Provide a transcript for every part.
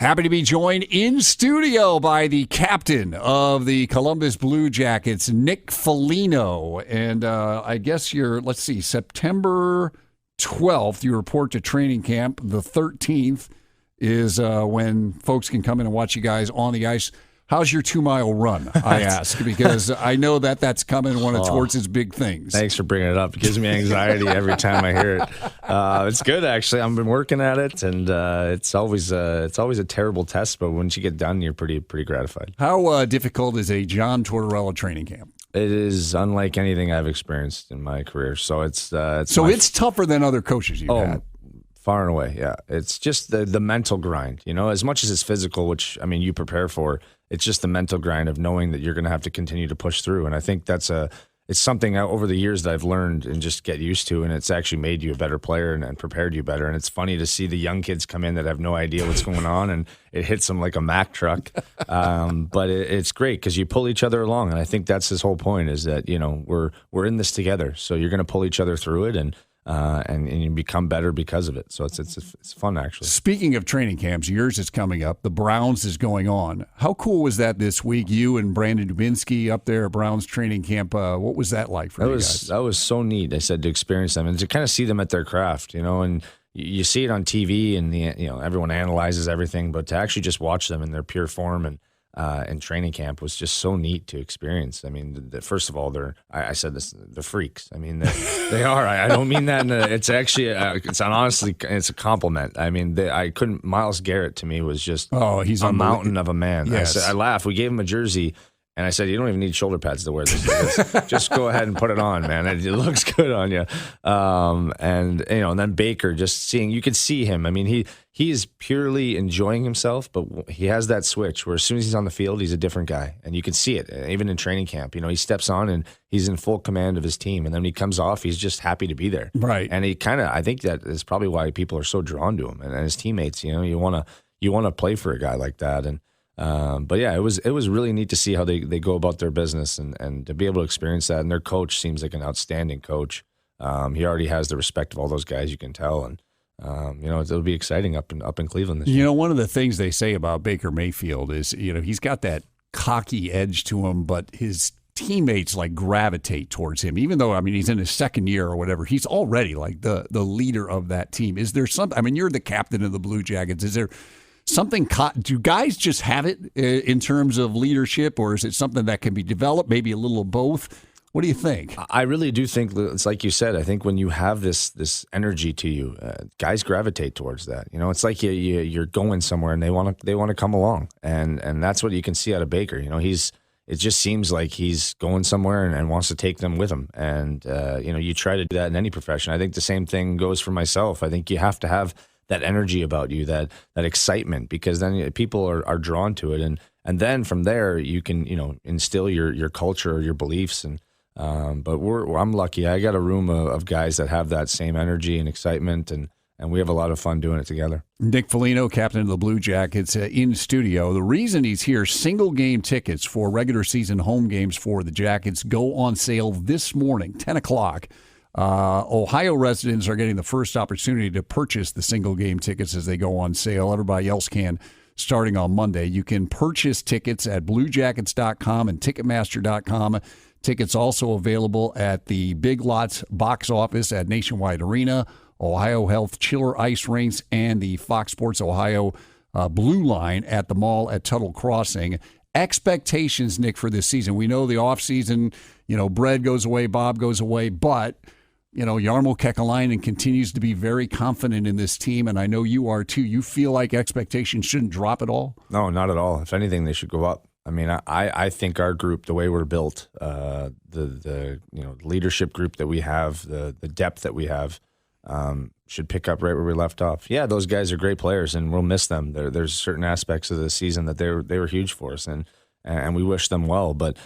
Happy to be joined in studio by the captain of the Columbus Blue Jackets, Nick Foligno. And I guess September 12th, you report to training camp. The 13th is when folks can come in and watch you guys on the ice. How's your 2-mile run, I ask, because I know that's coming towards his big things. Thanks for bringing it up. It gives me anxiety every time I hear it. It's good, actually. I've been working at it, and it's always a terrible test, but once you get done, you're pretty gratified. How difficult is a John Tortorella training camp? It is unlike anything I've experienced in my career. So it's tougher than other coaches you've had. Far and away, yeah. It's just the mental grind, as much as it's physical, which, you prepare for. It's just the mental grind of knowing that you're going to have to continue to push through. And I think it's something over the years that I've learned and just get used to, and it's actually made you a better player and prepared you better. And it's funny to see the young kids come in that have no idea what's going on, and it hits them like a Mack truck. But it's great because you pull each other along. And I think that's his whole point, is that, we're in this together. So you're going to pull each other through it, and you become better because of it. So it's fun, actually. Speaking of training camps, yours is coming up. The Browns is going on. How cool was that this week? You and Brandon Dubinsky up there at Browns training camp. What was that like for you guys? That was so neat. I said, to experience them and to kind of see them at their craft, and you see it on TV, and everyone analyzes everything, but to actually just watch them in their pure form and training camp was just so neat to experience. First of all, they're freaks. They are. I don't mean that. It's actually, honestly, it's a compliment. Miles Garrett to me was just he's a mountain of a man. Yes. I laughed. We gave him a jersey, and I said, you don't even need shoulder pads to wear this. Just go ahead and put it on, man. It looks good on you. And then Baker, you could see him. He is purely enjoying himself, but he has that switch where as soon as he's on the field, he's a different guy. And you can see it, even in training camp. He steps on and he's in full command of his team. And then when he comes off, he's just happy to be there. Right. And I think that is probably why people are so drawn to him and his teammates. You want to play for a guy like that. And but yeah, it was really neat to see how they go about their business and to be able to experience that. And their coach seems like an outstanding coach. He already has the respect of all those guys, you can tell. And it'll be exciting up in Cleveland this year. One of the things they say about Baker Mayfield is, he's got that cocky edge to him, but his teammates gravitate towards him. Even though, he's in his second year or whatever, he's already the leader of that team. Is there something? You're the captain of the Blue Jackets. Is there something? Do guys just have it in terms of leadership, or is it something that can be developed? Maybe a little of both. What do you think? I really do think it's like you said. I think when you have this energy to you, guys gravitate towards that. It's like you're going somewhere and they want to come along, and that's what you can see out of Baker. It just seems like he's going somewhere and wants to take them with him. And you try to do that in any profession. I think the same thing goes for myself. I think you have to have that energy about you, that excitement, because then people are drawn to it, and then from there you can instill your culture or your beliefs. And but I'm lucky. I got a room of guys that have that same energy and excitement, and we have a lot of fun doing it together. Nick Foligno, captain of the Blue Jackets, in studio. The reason he's here: single game tickets for regular season home games for the Jackets go on sale this morning, 10 o'clock. Ohio residents are getting the first opportunity to purchase the single game tickets as they go on sale. Everybody else can starting on Monday. You can purchase tickets at bluejackets.com and ticketmaster.com. Tickets also available at the Big Lots box office at Nationwide Arena, Ohio Health Chiller Ice Rinks, and the Fox Sports Ohio Blue Line at the mall at Tuttle Crossing. Expectations, Nick, for this season. We know the offseason, Brad goes away, Bob goes away, but Jarmo Kekalainen continues to be very confident in this team, and I know you are too. You feel like expectations shouldn't drop at all? No, not at all. If anything, they should go up. I think our group, the way we're built, the leadership group that we have, the depth that we have, should pick up right where we left off. Yeah, those guys are great players, and we'll miss them. There's certain aspects of the season that they were huge for us, and we wish them well. But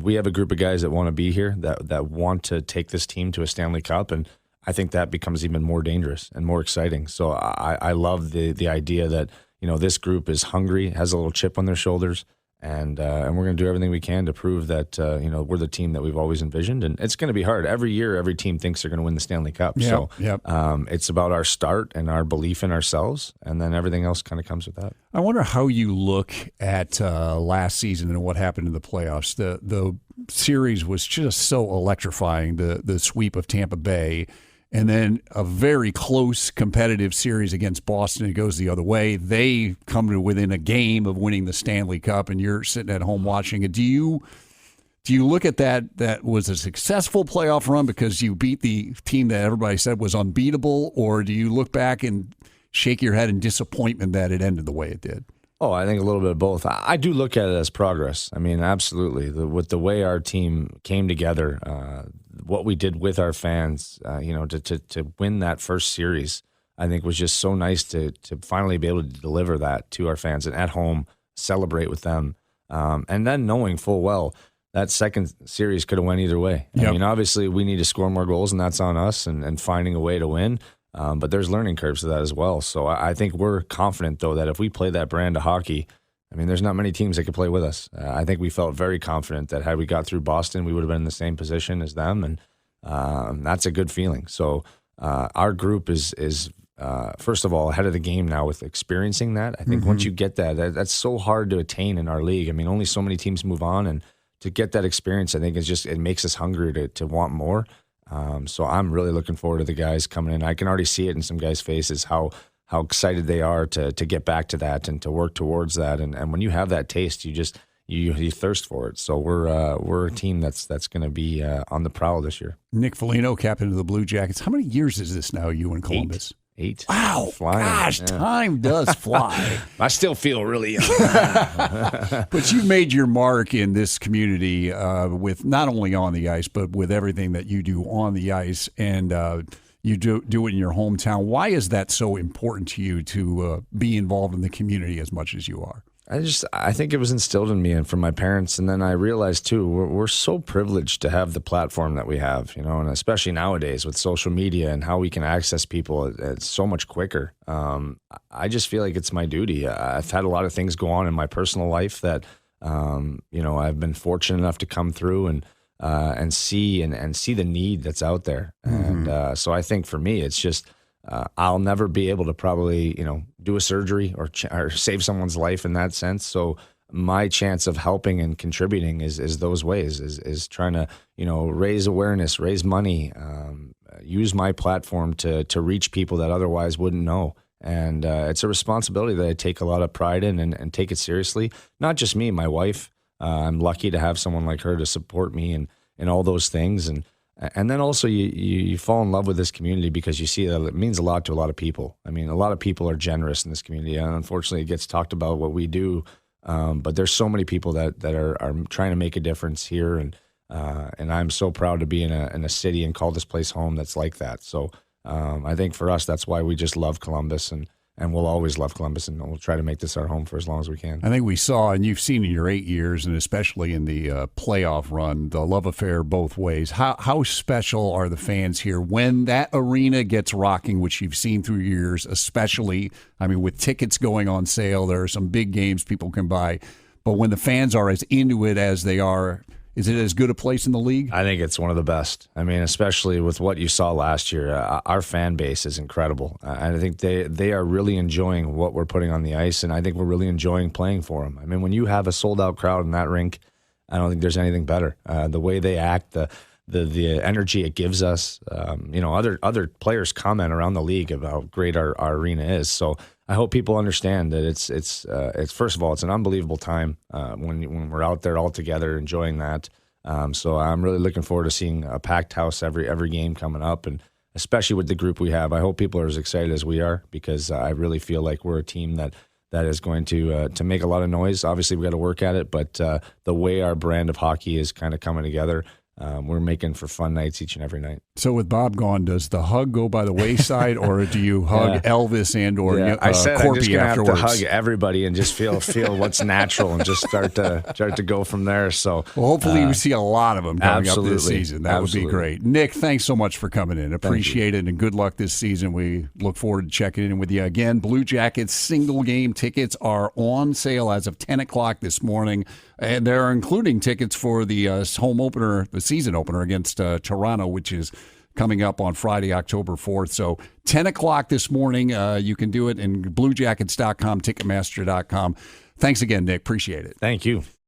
we have a group of guys that want to be here, that want to take this team to a Stanley Cup, and I think that becomes even more dangerous and more exciting. So I love the idea that this group is hungry, has a little chip on their shoulders. And we're going to do everything we can to prove that we're the team that we've always envisioned. And it's going to be hard. Every year, every team thinks they're going to win the Stanley Cup. So it's about our start and our belief in ourselves, and then everything else kind of comes with that. I wonder how you look at last season and what happened in the playoffs. The series was just so electrifying, the sweep of Tampa Bay. And then a very close competitive series against Boston. It goes the other way. They come to within a game of winning the Stanley Cup, and you're sitting at home watching it. Do you look at that was a successful playoff run because you beat the team that everybody said was unbeatable, or do you look back and shake your head in disappointment that it ended the way it did? Oh, I think a little bit of both. I do look at it as progress. I mean, absolutely. With the way our team came together, what we did with our fans, to win that first series, I think was just so nice to finally be able to deliver that to our fans and at home, celebrate with them. And then knowing full well that second series could have went either way. Yep. I mean, obviously we need to score more goals, and that's on us and finding a way to win. But there's learning curves to that as well. So I think we're confident, though, that if we play that brand of hockey, I mean, there's not many teams that could play with us. I think we felt very confident that had we got through Boston, we would have been in the same position as them, and that's a good feeling. So our group is first of all, ahead of the game now with experiencing that. I think once you get that's so hard to attain in our league. I mean, only so many teams move on, and to get that experience, I think it makes us hungry to want more. So I'm really looking forward to the guys coming in. I can already see it in some guys' faces how excited they are to get back to that and to work towards that. And when you have that taste, you thirst for it. So we're a team that's going to be on the prowl this year. Nick Foligno, captain of the Blue Jackets. How many years is this now, you in Columbus? 8. Wow. Flying. Gosh, yeah. Time does fly. I still feel really young. But you've made your mark in this community with not only on the ice, but with everything that you do on the ice, and you do it in your hometown. Why is that so important to you to be involved in the community as much as you are? I think it was instilled in me and from my parents, and then I realized too we're so privileged to have the platform that we have, and especially nowadays with social media and how we can access people, it's so much quicker. I just feel like it's my duty. I've had a lot of things go on in my personal life that I've been fortunate enough to come through and see the need that's out there, and so I think for me it's just. I'll never be able to probably, do a surgery or save someone's life in that sense. So my chance of helping and contributing is those ways, is trying to, raise awareness, raise money, use my platform to reach people that otherwise wouldn't know. And it's a responsibility that I take a lot of pride in and take it seriously. Not just me, my wife. I'm lucky to have someone like her to support me and all those things. And then also you fall in love with this community because you see that it means a lot to a lot of people. I mean, a lot of people are generous in this community, and unfortunately it gets talked about what we do. But there's so many people that are trying to make a difference here, and I'm so proud to be in a city and call this place home that's like that. So I think for us, that's why we just love Columbus, and we'll always love Columbus, and we'll try to make this our home for as long as we can. I think we saw, and you've seen in your 8 years, and especially in the playoff run, the love affair both ways. How special are the fans here when that arena gets rocking, which you've seen through years, especially, I mean, with tickets going on sale, there are some big games people can buy. But when the fans are as into it as they are, is it as good a place in the league? I think it's one of the best. I mean, especially with what you saw last year, our fan base is incredible. And I think they are really enjoying what we're putting on the ice, and I think we're really enjoying playing for them. I mean, when you have a sold-out crowd in that rink, I don't think there's anything better. The way they act, the energy it gives us. Other players comment around the league about how great our arena is. So I hope people understand that it's first of all, it's an unbelievable time when we're out there all together enjoying that. So I'm really looking forward to seeing a packed house every game coming up, and especially with the group we have. I hope people are as excited as we are, because I really feel like we're a team that is going to make a lot of noise. Obviously, we got to work at it, but the way our brand of hockey is kind of coming together, we're making for fun nights each and every night. So with Bob gone, does the hug go by the wayside, or do you hug Elvis and or I said I'm just Corpy gonna afterwards? have to hug everybody and just feel what's natural and just start to go from there. So well, hopefully we see a lot of them coming up this season. That would be great. Nick, thanks so much for coming in. Appreciate it, and good luck this season. We look forward to checking in with you again. Blue Jackets single game tickets are on sale as of 10 o'clock this morning, and they're including tickets for the home opener, the season opener against Toronto, which is coming up on Friday, October 4th. So 10 o'clock this morning, you can do it in bluejackets.com, ticketmaster.com. Thanks again, Nick. Appreciate it. Thank you.